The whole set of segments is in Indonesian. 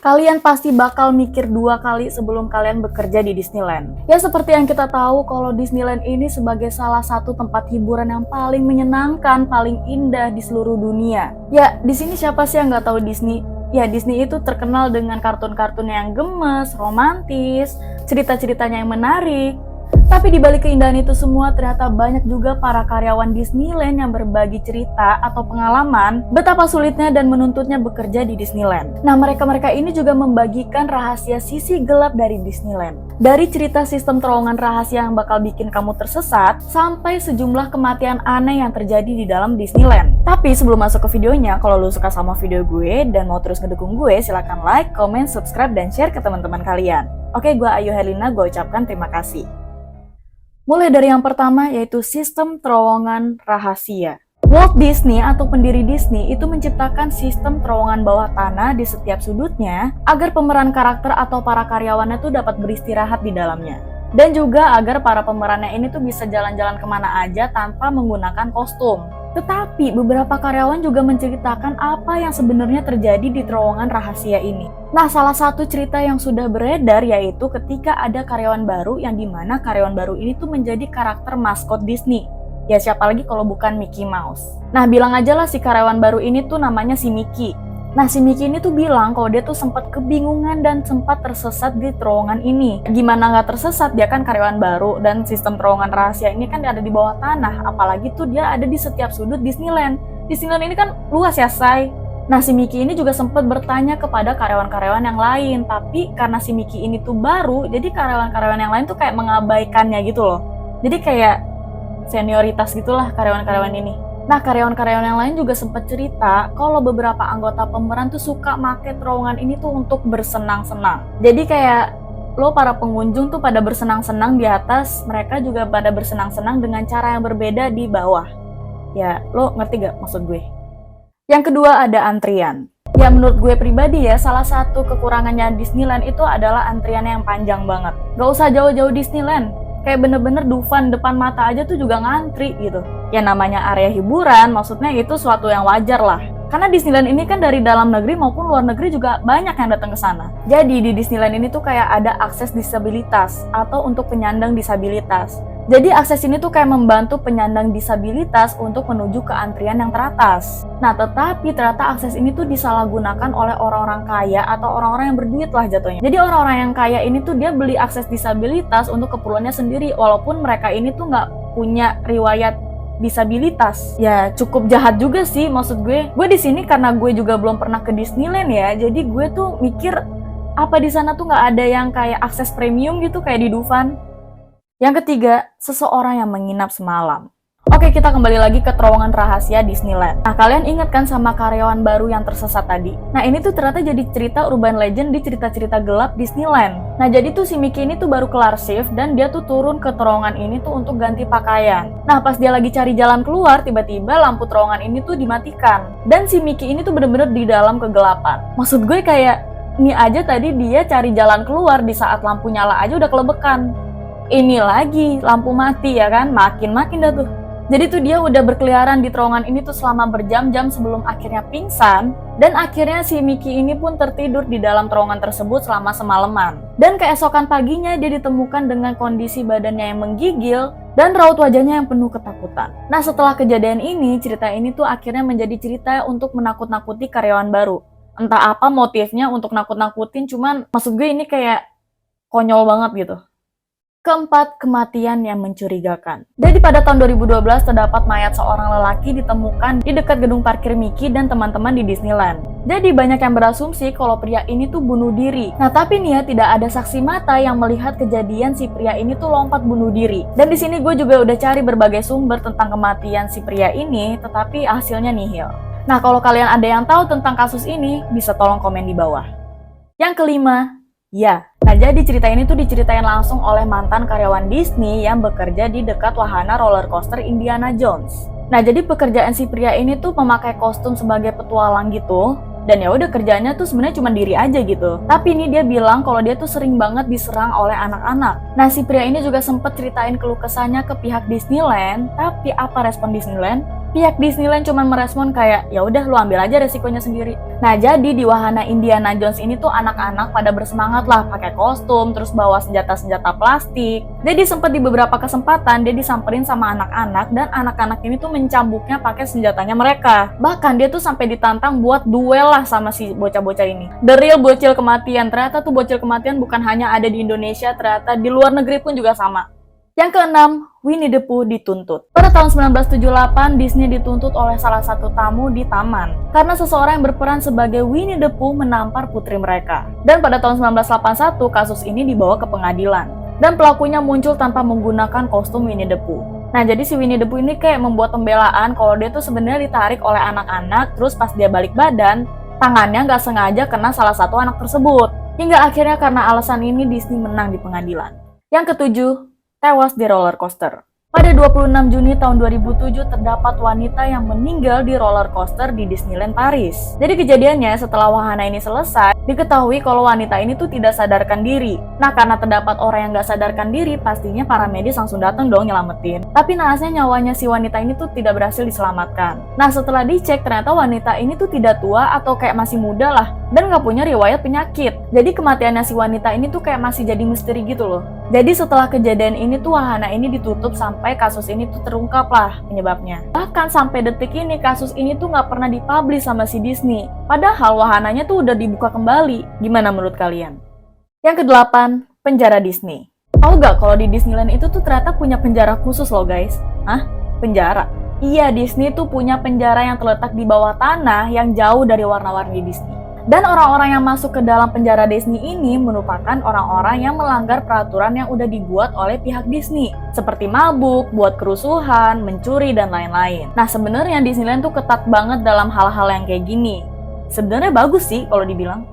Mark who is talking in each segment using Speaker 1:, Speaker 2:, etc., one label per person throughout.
Speaker 1: kalian pasti bakal mikir 2 kali sebelum kalian bekerja di Disneyland. Ya seperti yang kita tahu kalau Disneyland ini sebagai salah satu tempat hiburan yang paling menyenangkan, paling indah di seluruh dunia. Ya, di sini siapa sih yang nggak tahu Disney? Ya, Disney itu terkenal dengan kartun-kartunnya yang gemes, romantis, cerita-ceritanya yang menarik. Tapi di balik keindahan itu semua ternyata banyak juga para karyawan Disneyland yang berbagi cerita atau pengalaman betapa sulitnya dan menuntutnya bekerja di Disneyland. Nah, mereka-mereka ini juga membagikan rahasia sisi gelap dari Disneyland. Dari cerita sistem terowongan rahasia yang bakal bikin kamu tersesat, sampai sejumlah kematian aneh yang terjadi di dalam Disneyland. Tapi sebelum masuk ke videonya, kalau lu suka sama video gue dan mau terus ngedukung gue, silahkan like, comment, subscribe, dan share ke teman-teman kalian. Oke, gue Ayu Helina, gue ucapkan terima kasih. Mulai dari yang pertama, yaitu sistem terowongan rahasia. Walt Disney atau pendiri Disney itu menciptakan sistem terowongan bawah tanah di setiap sudutnya agar pemeran karakter atau para karyawannya tuh dapat beristirahat di dalamnya. Dan juga agar para pemerannya ini tuh bisa jalan-jalan kemana aja tanpa menggunakan kostum. Tetapi beberapa karyawan juga menceritakan apa yang sebenarnya terjadi di terowongan rahasia ini. Nah, salah satu cerita yang sudah beredar yaitu ketika ada karyawan baru yang dimana karyawan baru ini tuh menjadi karakter maskot Disney. Ya siapa lagi kalau bukan Mickey Mouse. Nah, bilang aja lah si karyawan baru ini tuh namanya si Mickey. Nah, si Mickey ini tuh bilang kalau dia tuh sempat kebingungan dan sempat tersesat di terowongan ini. Gimana nggak tersesat? Dia kan karyawan baru dan sistem terowongan rahasia ini kan ada di bawah tanah. Apalagi tuh dia ada di setiap sudut Disneyland. Disneyland ini kan luas ya, say. Nah, si Mickey ini juga sempat bertanya kepada karyawan-karyawan yang lain. Tapi karena si Mickey ini tuh baru, jadi karyawan-karyawan yang lain tuh kayak mengabaikannya gitu loh. Jadi kayak senioritas gitulah karyawan-karyawan ini. Nah, karyawan-karyawan yang lain juga sempat cerita kalau beberapa anggota pemeran tuh suka make terowongan ini tuh untuk bersenang-senang. Jadi kayak lo para pengunjung tuh pada bersenang-senang di atas, mereka juga pada bersenang-senang dengan cara yang berbeda di bawah. Ya, lo ngerti gak maksud gue? Yang kedua ada antrian. Ya menurut gue pribadi ya, salah satu kekurangannya Disneyland itu adalah antrian yang panjang banget. Gak usah jauh-jauh Disneyland. Kayak bener-bener Dufan depan mata aja tuh juga ngantri gitu. Ya namanya area hiburan, maksudnya itu suatu yang wajar lah. Karena Disneyland ini kan dari dalam negeri maupun luar negeri juga banyak yang datang ke sana. Jadi di Disneyland ini tuh kayak ada akses disabilitas atau untuk penyandang disabilitas. Jadi akses ini tuh kayak membantu penyandang disabilitas untuk menuju ke antrian yang teratas. Nah, tetapi ternyata akses ini tuh disalahgunakan oleh orang-orang kaya atau orang-orang yang berduit lah jatuhnya. Jadi orang-orang yang kaya ini tuh dia beli akses disabilitas untuk keperluannya sendiri, walaupun mereka ini tuh nggak punya riwayat disabilitas. Ya cukup jahat juga sih maksud gue. Gue di sini karena gue juga belum pernah ke Disneyland ya, jadi gue tuh mikir apa di sana tuh nggak ada yang kayak akses premium gitu kayak di Dufan. Yang ketiga, seseorang yang menginap semalam. Oke, kita kembali lagi ke terowongan rahasia Disneyland. Nah, kalian ingat kan sama karyawan baru yang tersesat tadi? Nah, ini tuh ternyata jadi cerita urban legend di cerita-cerita gelap Disneyland. Nah, jadi tuh si Mickey ini tuh baru kelar shift dan dia tuh turun ke terowongan ini tuh untuk ganti pakaian. Nah, pas dia lagi cari jalan keluar, tiba-tiba lampu terowongan ini tuh dimatikan. Dan si Mickey ini tuh bener-bener di dalam kegelapan. Maksud gue kayak, ini aja tadi dia cari jalan keluar di saat lampu nyala aja udah kelebekan. Ini lagi lampu mati ya kan, makin dah tuh. Jadi tuh dia udah berkeliaran di terowongan ini tuh selama berjam-jam sebelum akhirnya pingsan. Dan akhirnya si Mickey ini pun tertidur di dalam terowongan tersebut selama semalaman. Dan keesokan paginya dia ditemukan dengan kondisi badannya yang menggigil dan raut wajahnya yang penuh ketakutan. Nah, setelah kejadian ini, cerita ini tuh akhirnya menjadi cerita untuk menakut-nakuti karyawan baru. Entah apa motifnya untuk nakut-nakutin, cuman maksud gue ini kayak konyol banget gitu. Keempat, kematian yang mencurigakan. Jadi pada tahun 2012 terdapat mayat seorang lelaki ditemukan di dekat gedung parkir Mickey dan teman-teman di Disneyland. Jadi banyak yang berasumsi kalau pria ini tuh bunuh diri. Nah, tapi nih ya tidak ada saksi mata yang melihat kejadian si pria ini tuh lompat bunuh diri. Dan di sini gue juga udah cari berbagai sumber tentang kematian si pria ini, tetapi hasilnya nihil. Nah, kalau kalian ada yang tahu tentang kasus ini, bisa tolong komen di bawah. Yang kelima, ya. Nah, jadi cerita ini tuh diceritain langsung oleh mantan karyawan Disney yang bekerja di dekat wahana roller coaster Indiana Jones. Nah, jadi pekerjaan si pria ini tuh memakai kostum sebagai petualang gitu. Dan ya udah kerjanya tuh sebenarnya cuma diri aja gitu. Tapi ini dia bilang kalau dia tuh sering banget diserang oleh anak-anak. Nah, si pria ini juga sempet ceritain keluh kesahnya ke pihak Disneyland. Tapi apa respon Disneyland? Pihak Disneyland cuma merespon kayak, ya udah lu ambil aja resikonya sendiri. Nah, jadi di wahana Indiana Jones ini tuh anak-anak pada bersemangat lah pakai kostum, terus bawa senjata-senjata plastik. Jadi sempat di beberapa kesempatan dia disamperin sama anak-anak dan anak-anak ini tuh mencambuknya pakai senjatanya mereka. Bahkan dia tuh sampai ditantang buat duel lah sama si bocah-bocah ini. The real bocil kematian. Ternyata tuh bocil kematian bukan hanya ada di Indonesia, ternyata di luar negeri pun juga sama. Yang keenam, Winnie the Pooh dituntut. Pada tahun 1978, Disney dituntut oleh salah satu tamu di taman karena seseorang yang berperan sebagai Winnie the Pooh menampar putri mereka. Dan pada tahun 1981, kasus ini dibawa ke pengadilan. Dan pelakunya muncul tanpa menggunakan kostum Winnie the Pooh. Nah, jadi si Winnie the Pooh ini kayak membuat pembelaan kalau dia tuh sebenarnya ditarik oleh anak-anak, terus pas dia balik badan, tangannya nggak sengaja kena salah satu anak tersebut. Hingga akhirnya karena alasan ini Disney menang di pengadilan. Yang ketujuh, tewas di roller coaster. Pada 26 Juni tahun 2007 terdapat wanita yang meninggal di roller coaster di Disneyland Paris. Jadi kejadiannya setelah wahana ini selesai, diketahui kalau wanita ini tuh tidak sadarkan diri. Nah, karena terdapat orang yang nggak sadarkan diri, pastinya para medis langsung datang dong nyelamatin. Tapi naasnya nyawanya si wanita ini tuh tidak berhasil diselamatkan. Nah, setelah dicek ternyata wanita ini tuh tidak tua atau kayak masih muda lah, dan nggak punya riwayat penyakit. Jadi kematiannya si wanita ini tuh kayak masih jadi misteri gitu loh. Jadi setelah kejadian ini tuh wahana ini ditutup sampai kasus ini tuh terungkap lah penyebabnya. Bahkan sampai detik ini kasus ini tuh nggak pernah dipublish sama si Disney. Padahal wahananya tuh udah dibuka kembali. Gimana menurut kalian? Yang kedelapan, penjara Disney. Tahu gak kalau di Disneyland itu tuh ternyata punya penjara khusus loh guys? Hah? Penjara? Iya, Disney tuh punya penjara yang terletak di bawah tanah yang jauh dari warna-warni Disney. Dan orang-orang yang masuk ke dalam penjara Disney ini merupakan orang-orang yang melanggar peraturan yang udah dibuat oleh pihak Disney, seperti mabuk, buat kerusuhan, mencuri, dan lain-lain. Nah, sebenarnya Disneyland tuh ketat banget dalam hal-hal yang kayak gini. Sebenarnya bagus sih kalau dibilang.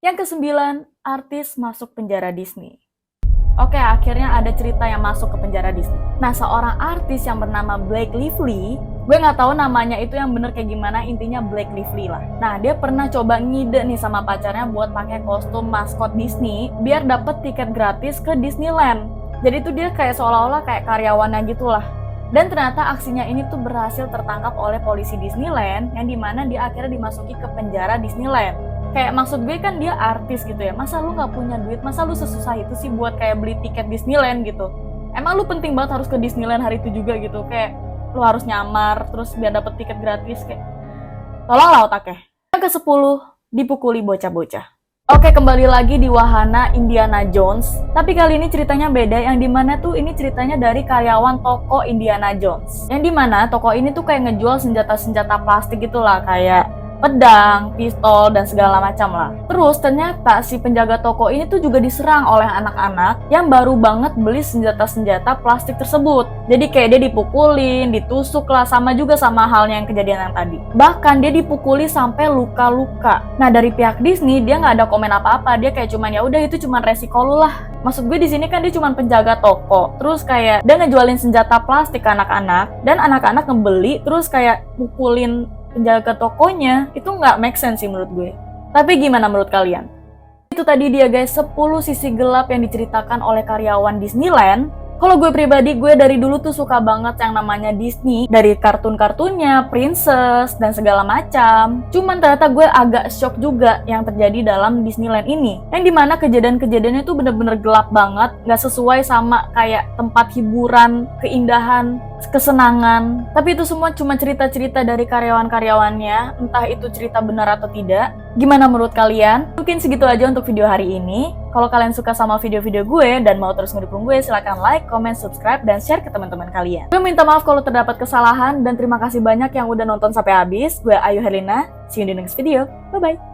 Speaker 1: Yang kesembilan, artis masuk penjara Disney. Oke, akhirnya ada cerita yang masuk ke penjara Disney. Nah, seorang artis yang bernama Blake Lively, gue nggak tahu namanya itu yang bener kayak gimana, intinya Blake Lively lah. Nah, dia pernah coba ngide nih sama pacarnya buat pakai kostum maskot Disney biar dapet tiket gratis ke Disneyland. Jadi tuh dia kayak seolah-olah kayak karyawannya gitulah. Dan ternyata aksinya ini tuh berhasil tertangkap oleh polisi Disneyland yang dimana dia akhirnya dimasuki ke penjara Disneyland. Kayak maksud gue kan dia artis gitu ya, masa lu gak punya duit, masa lu sesusah itu sih buat kayak beli tiket Disneyland gitu. Emang lu penting banget harus ke Disneyland hari itu juga gitu, kayak lu harus nyamar terus biar dapet tiket gratis, kayak tolonglah otaknya. Yang ke-10, dipukuli bocah-bocah. Oke, kembali lagi di wahana Indiana Jones, tapi kali ini ceritanya beda, yang dimana tuh ini ceritanya dari karyawan toko Indiana Jones, yang dimana toko ini tuh kayak ngejual senjata-senjata plastik gitulah, kayak pedang, pistol, dan segala macam lah. Terus ternyata si penjaga toko ini tuh juga diserang oleh anak-anak yang baru banget beli senjata-senjata plastik tersebut. Jadi kayak dia dipukulin, ditusuk lah, sama juga sama halnya yang kejadian yang tadi. Bahkan dia dipukuli sampai luka-luka. Nah, dari pihak Disney dia nggak ada komen apa-apa, dia kayak cuman ya udah itu cuman resiko lu lah. Maksud gue di sini kan dia cuman penjaga toko, terus kayak dia ngejualin senjata plastik ke anak-anak, dan anak-anak ngebeli terus kayak mukulin penjaga tokonya, itu nggak make sense sih menurut gue. Tapi gimana menurut kalian? Itu tadi dia guys, 10 sisi gelap yang diceritakan oleh karyawan Disneyland. Kalau gue pribadi, gue dari dulu tuh suka banget yang namanya Disney. Dari kartun-kartunnya, princess, dan segala macam. Cuman ternyata gue agak shock juga yang terjadi dalam Disneyland ini. Yang dimana kejadian-kejadiannya tuh bener-bener gelap banget. Gak sesuai sama kayak tempat hiburan, keindahan, kesenangan. Tapi itu semua cuma cerita-cerita dari karyawan-karyawannya. Entah itu cerita benar atau tidak. Gimana menurut kalian? Mungkin segitu aja untuk video hari ini. Kalau kalian suka sama video-video gue dan mau terus ngedukung gue, silahkan like, comment, subscribe, dan share ke teman-teman kalian. Gue minta maaf kalau terdapat kesalahan, dan terima kasih banyak yang udah nonton sampai habis. Gue Ayu Herlina, see you in the next video. Bye-bye!